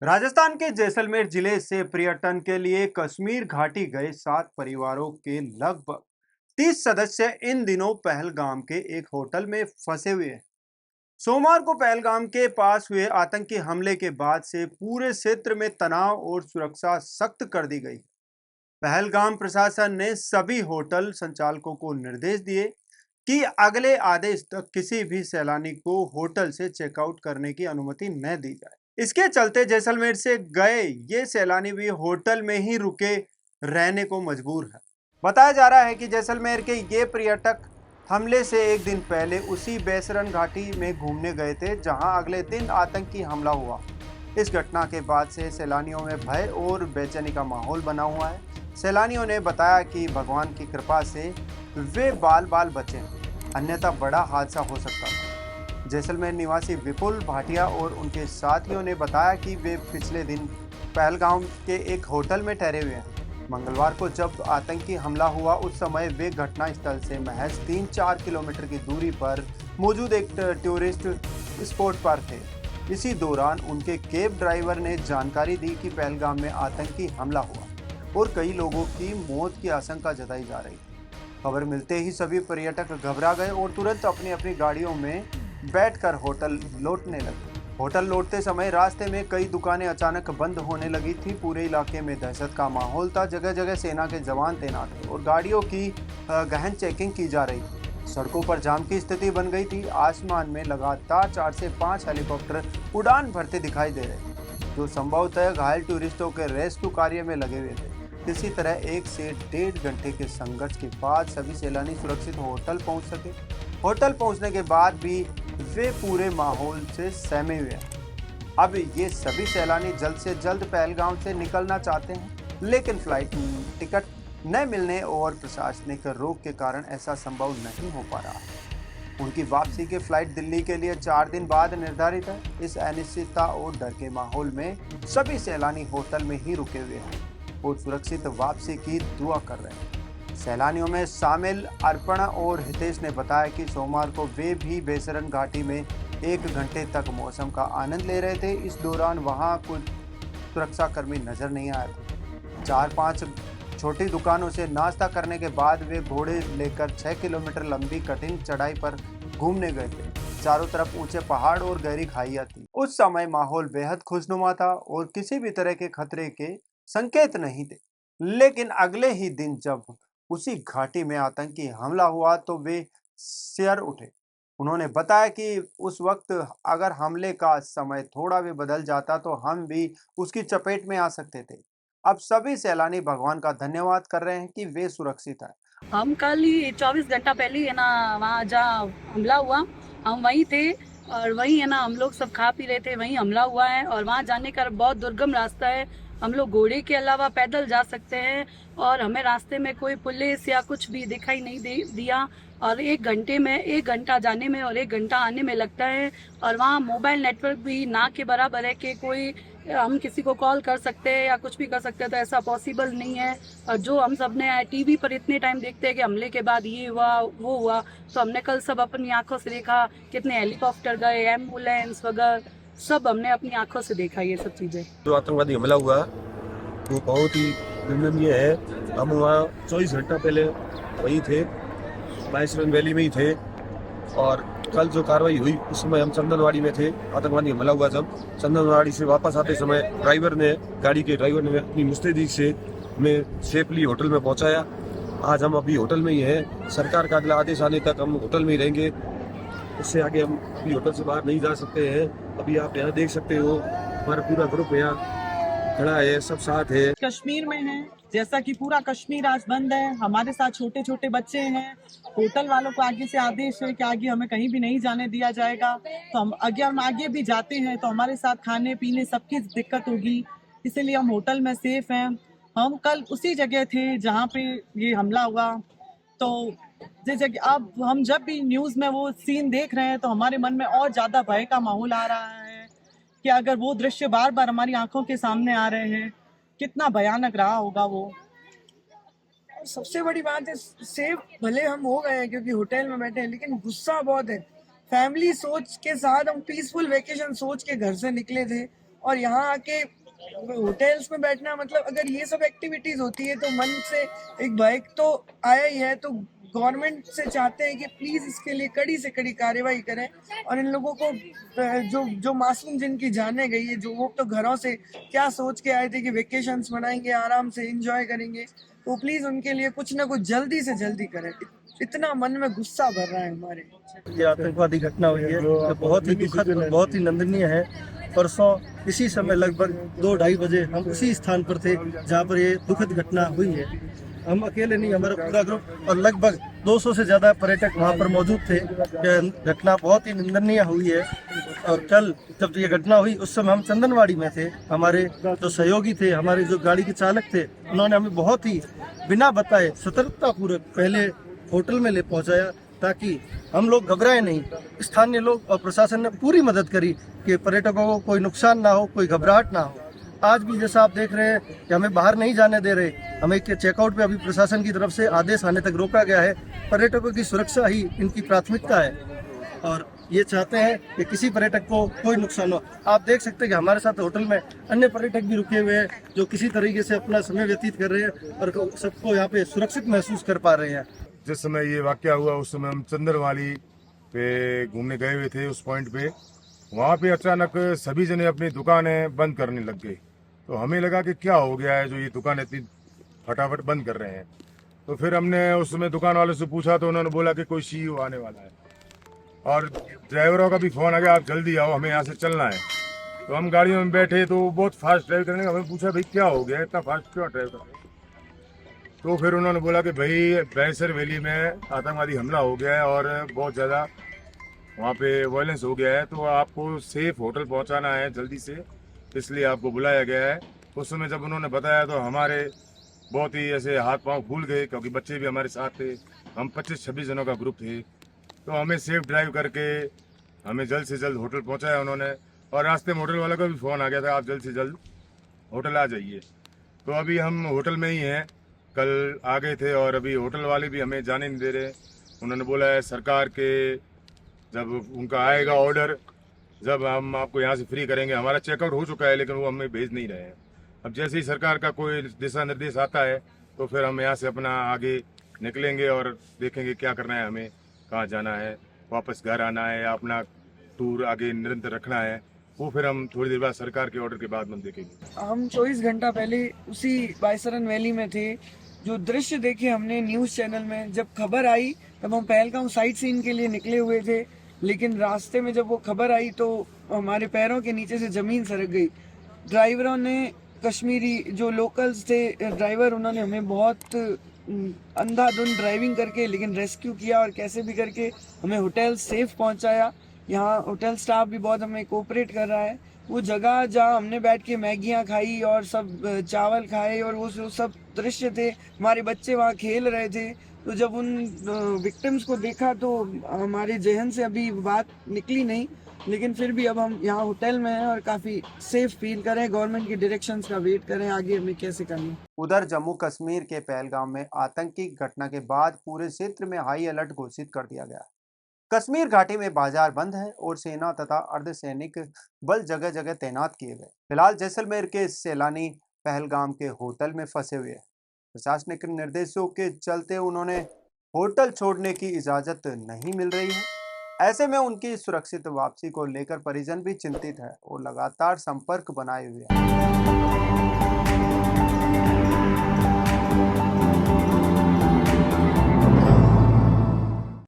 राजस्थान के जैसलमेर जिले से पर्यटन के लिए कश्मीर घाटी गए 7 परिवारों के लगभग 30 सदस्य इन दिनों पहलगाम के एक होटल में फंसे हुए हैं। सोमवार को पहलगाम के पास हुए आतंकी हमले के बाद से पूरे क्षेत्र में तनाव और सुरक्षा सख्त कर दी गई। पहलगाम प्रशासन ने सभी होटल संचालकों को निर्देश दिए कि अगले आदेश तक किसी भी सैलानी को होटल से चेकआउट करने की अनुमति न दी जाए। इसके चलते जैसलमेर से गए ये सैलानी भी होटल में ही रुके रहने को मजबूर है। बताया जा रहा है कि जैसलमेर के ये पर्यटक हमले से एक दिन पहले उसी बैसरन घाटी में घूमने गए थे, जहां अगले दिन आतंकी हमला हुआ। इस घटना के बाद से सैलानियों में भय और बेचैनी का माहौल बना हुआ है। सैलानियों ने बताया कि भगवान की कृपा से वे बाल बाल बचे हैं, अन्यथा बड़ा हादसा हो सकता था। जैसलमेर निवासी विपुल भाटिया और उनके साथियों ने बताया कि वे पिछले दिन पहलगाम के एक होटल में ठहरे हुए हैं। मंगलवार को जब आतंकी हमला हुआ उस समय वे घटनास्थल से महज 3-4 किलोमीटर की दूरी पर मौजूद एक टूरिस्ट स्पॉट पर थे। इसी दौरान उनके कैब ड्राइवर ने जानकारी दी कि पहलगाम में आतंकी हमला हुआ और कई लोगों की मौत की आशंका जताई जा रही थी। खबर मिलते ही सभी पर्यटक घबरा गए और तुरंत अपनी अपनी गाड़ियों में बैठकर होटल लौटने लगे। होटल लौटते समय रास्ते में कई दुकानें अचानक बंद होने लगी थी। पूरे इलाके में दहशत का माहौल था। जगह जगह सेना के जवान तैनात थे और गाड़ियों की गहन चेकिंग की जा रही थी। सड़कों पर जाम की स्थिति बन गई थी। आसमान में लगातार 4 से 5 हेलीकॉप्टर उड़ान भरते दिखाई दे रहे थे, जो संभवतः घायल टूरिस्टों के रेस्क्यू कार्य में लगे हुए थे। इसी तरह 1 से 1.5 घंटे के संघर्ष के बाद सभी सैलानी सुरक्षित होटल पहुंच सके। होटल पहुंचने के बाद भी वे पूरे माहौल से सहमे हुए हैं। अब ये सभी सैलानी जल्द से जल्द पहलगाम से निकलना चाहते हैं, लेकिन फ्लाइट टिकट न मिलने और प्रशासनिक रोक के कारण ऐसा संभव नहीं हो पा रहा है। उनकी वापसी की फ्लाइट दिल्ली के लिए 4 दिन बाद निर्धारित है। इस अनिश्चितता और डर के माहौल में सभी सैलानी होटल में ही रुके हुए हैं और सुरक्षित वापसी की दुआ कर रहे हैं। सैलानियों में शामिल अर्पणा और हितेश ने बताया कि सोमवार को वे भी बैसरन घाटी में 1 घंटे तक मौसम का आनंद ले रहे थे। इस दौरान वहां कुछ सुरक्षाकर्मी नजर नहीं आए थे। 4-5 छोटी दुकानों से नाश्ता करने के बाद वे घोड़े लेकर 6 किलोमीटर लंबी कठिन चढ़ाई पर घूमने गए थे। चारों तरफ ऊंचे पहाड़ और गहरी खाइयां थी। उस समय माहौल बेहद खुशनुमा था और किसी भी तरह के खतरे के संकेत नहीं थे। लेकिन अगले ही दिन जब उसी घाटी में आतंकी हमला हुआ तो वे सिर उठे। उन्होंने बताया कि उस वक्त अगर हमले का समय थोड़ा भी बदल जाता तो हम भी उसकी चपेट में आ सकते थे। अब सभी सैलानी भगवान का धन्यवाद कर रहे हैं कि वे सुरक्षित हैं। हम कल ही 24 घंटा पहले ही है ना वहाँ जहाँ हमला हुआ हम वहीं थे और वहीं है ना हम लोग सब खा पी रहे थे, वहीं हमला हुआ है और वहाँ जाने का बहुत दुर्गम रास्ता है। हम लोग घोड़े के अलावा पैदल जा सकते हैं और हमें रास्ते में कोई पुलिस या कुछ भी दिखाई नहीं दिया और 1 घंटा जाने में और 1 घंटा आने में लगता है और वहाँ मोबाइल नेटवर्क भी ना के बराबर है कि कोई हम किसी को कॉल कर सकते हैं या कुछ भी कर सकते हैं, तो ऐसा पॉसिबल नहीं है। और जो हम सब ने टीवी पर इतने टाइम देखते हैं कि हमले के बाद ये हुआ वो हुआ, तो हमने कल सब अपनी आंखों से देखा। कितने हेलीकॉप्टर गए, एम्बुलेंस वगैरह सब हमने अपनी आंखों से देखा ये सब चीजें। जो आतंकवादी हमला हुआ वो बहुत ही निंदनीय है। हम वहाँ 24 घंटा पहले वहीं थे, बाइसरन वैली में ही थे और कल जो कार्रवाई हुई उस समय हम चंदनवाड़ी में थे। आतंकवादी हमला हुआ जब चंदनवाड़ी से वापस आते समय गाड़ी के ड्राइवर ने अपनी मुस्तैदी से हमें सेफली होटल में पहुंचाया। आज हम अभी होटल में ही हैं। सरकार का अगला आदेश आने तक हम होटल में ही रहेंगे। उससे आगे हम अभी होटल से बाहर नहीं जा सकते हैं। अभी आप यहाँ देख सकते हो हमारा पूरा ग्रुप यहाँ खड़ा है, सब साथ है। कश्मीर में है, जैसा कि पूरा कश्मीर आज बंद है। हमारे साथ छोटे छोटे बच्चे हैं। होटल वालों को आगे से आदेश है कि आगे हमें कहीं भी नहीं जाने दिया जाएगा। तो हम आगे भी जाते हैं तो हमारे साथ खाने पीने सबकी दिक्कत होगी, इसीलिए हम होटल में सेफ हैं। हम कल उसी जगह थे जहाँ पे ये हमला हुआ। तो जिस जगह अब हम जब भी न्यूज़ में वो सीन देख रहे हैं तो हमारे मन में और ज़्यादा भय का माहौल आ रहा है कि अगर वो दृश्य बार बार हमारी आंखों के सामने आ रहे हैं, कितना भयानक रहा होगा वो। और सबसे बड़ी बात है, सेफ भले हम हो गए हैं क्योंकि होटल में बैठे हैं, लेकिन गुस्सा बहुत है। फैमिली सोच के साथ हम पीसफुल वेकेशन सोच के घर से निकले थे और यहाँ आके होटल्स में बैठना, मतलब अगर ये सब एक्टिविटीज होती है तो मन से एक भय तो आया ही है। तो गवर्नमेंट से चाहते हैं कि प्लीज इसके लिए कड़ी से कड़ी कार्रवाई करें और इन लोगों को जो जो मासूम जिनकी जाने गई है, जो वो तो घरों से क्या सोच के आए थे कि वेकेशंस मनाएंगे, आराम से एंजॉय करेंगे, तो प्लीज उनके लिए कुछ ना कुछ जल्दी से जल्दी करें। इतना मन में गुस्सा भर रहा है हमारे। ये आतंकवादी घटना हुई है जो बहुत ही दुखद और बहुत ही निंदनीय है। परसों इसी समय लगभग 2-2:30 बजे हम उसी स्थान पर थे जहाँ पर ये दुखद घटना हुई है। हम अकेले नहीं, हमारा पूरा ग्रुप और लगभग 200 से ज़्यादा पर्यटक वहाँ पर मौजूद थे। यह घटना बहुत ही निंदनीय हुई है। और कल जब ये घटना हुई उस समय हम चंदनवाड़ी में थे। हमारे जो सहयोगी थे, हमारे जो गाड़ी के चालक थे, उन्होंने हमें बहुत ही बिना बताए सतर्कतापूर्वक पहले होटल में ले पहुंचाया ताकि हम लोग घबराए नहीं। स्थानीय लोग और प्रशासन ने पूरी मदद करी कि पर्यटकों को कोई नुकसान ना हो, कोई घबराहट ना हो। आज भी जैसा आप देख रहे हैं कि हमें बाहर नहीं जाने दे रहे, हमें चेकआउट पे अभी प्रशासन की तरफ से आदेश आने तक रोका गया है। पर्यटकों की सुरक्षा ही इनकी प्राथमिकता है और ये चाहते हैं कि किसी पर्यटक को कोई नुकसान हो। आप देख सकते हैं कि हमारे साथ होटल में अन्य पर्यटक भी रुके हुए हैं जो किसी तरीके से अपना समय व्यतीत कर रहे हैं और सबको यहाँ पे सुरक्षित महसूस कर पा रहे हैं। जिस समय ये वाकया हुआ उस समय हम चंदनवाली पे घूमने गए हुए थे। उस पॉइंट पे वहाँ पे अचानक सभी जने अपनी दुकानें बंद करने लग गए। तो हमें लगा कि क्या हो गया है जो ये दुकानें इतनी फटाफट बंद कर रहे हैं। तो फिर हमने उस समय दुकान वाले से पूछा तो उन्होंने बोला कि कोई सीईओ आने वाला है और ड्राइवरों का भी फ़ोन आ गया, आप जल्दी आओ, हमें यहाँ से चलना है। तो हम गाड़ियों में बैठे तो बहुत फास्ट ड्राइव करने, हमें पूछा भाई क्या हो गया, इतना फास्ट क्यों ड्राइव कर रहे हैं। तो फिर उन्होंने बोला कि भाई बैसर वैली में आतंकवादी हमला हो गया है और बहुत ज़्यादा वहाँ पे वायलेंस हो गया है, तो आपको सेफ होटल पहुँचाना है जल्दी से, इसलिए आपको बुलाया गया है। उस समय जब उन्होंने बताया तो हमारे बहुत ही ऐसे हाथ पांव फूल गए क्योंकि बच्चे भी हमारे साथ थे। हम 25-26 जनों का ग्रुप थे। तो हमें सेफ ड्राइव करके हमें जल्द से जल्द होटल पहुँचाया उन्होंने। और रास्ते में होटल वालों का भी फ़ोन आ गया था, आप जल्द से जल्द होटल आ जाइए। तो अभी हम होटल में ही हैं, कल आ गए थे और अभी होटल वाले भी हमें जाने नहीं दे रहे। उन्होंने बोला है सरकार के जब उनका आएगा ऑर्डर, जब हम आपको यहाँ से फ्री करेंगे। हमारा चेकआउट हो चुका है लेकिन वो हमें भेज नहीं रहे हैं। अब जैसे ही सरकार का कोई दिशा निर्देश आता है तो फिर हम यहाँ से अपना आगे निकलेंगे और देखेंगे क्या करना है, हमें कहाँ जाना है, वापस घर आना है या अपना टूर आगे निरंतर रखना है, वो फिर हम थोड़ी देर बाद सरकार के ऑर्डर के बाद हम देखेंगे। हम 24 घंटा पहले उसी बाइसरन वैली में थे। जो दृश्य देखे हमने न्यूज़ चैनल में, जब खबर आई तब हम पहलगाम साइट सीन के लिए निकले हुए थे, लेकिन रास्ते में जब वो खबर आई तो हमारे पैरों के नीचे से ज़मीन सरक गई। ड्राइवरों ने, कश्मीरी जो लोकल्स थे ड्राइवर, उन्होंने हमें बहुत अंधाधुंध ड्राइविंग करके लेकिन रेस्क्यू किया और कैसे भी करके हमें होटल सेफ पहुंचाया। यहाँ होटल स्टाफ भी बहुत हमें कोऑपरेट कर रहा है। वो जगह जहाँ हमने बैठ के मैगियाँ खाई और सब चावल खाए और वो जो सब दृश्य थे, हमारे बच्चे वहाँ खेल रहे थे, तो जब उन विक्टिम्स को देखा तो हमारे जहन से अभी बात निकली नहीं, लेकिन फिर भी अब हम यहाँ होटल में हैं और काफ़ी सेफ फील करें। गवर्नमेंट की डायरेक्शंस का वेट करें आगे हमें कैसे करना है। उधर जम्मू कश्मीर के पहलगाम में आतंकी घटना के बाद पूरे क्षेत्र में हाई अलर्ट घोषित कर दिया गया। कश्मीर घाटी में बाजार बंद है और सेना तथा अर्धसैनिक बल जगह जगह तैनात किए गए। फिलहाल जैसलमेर के सैलानी पहलगाम के होटल में फंसे हुए हैं। प्रशासनिक निर्देशों के चलते उन्होंने होटल छोड़ने की इजाजत नहीं मिल रही है। ऐसे में उनकी सुरक्षित वापसी को लेकर परिजन भी चिंतित है और लगातार संपर्क बनाए हुए हैं।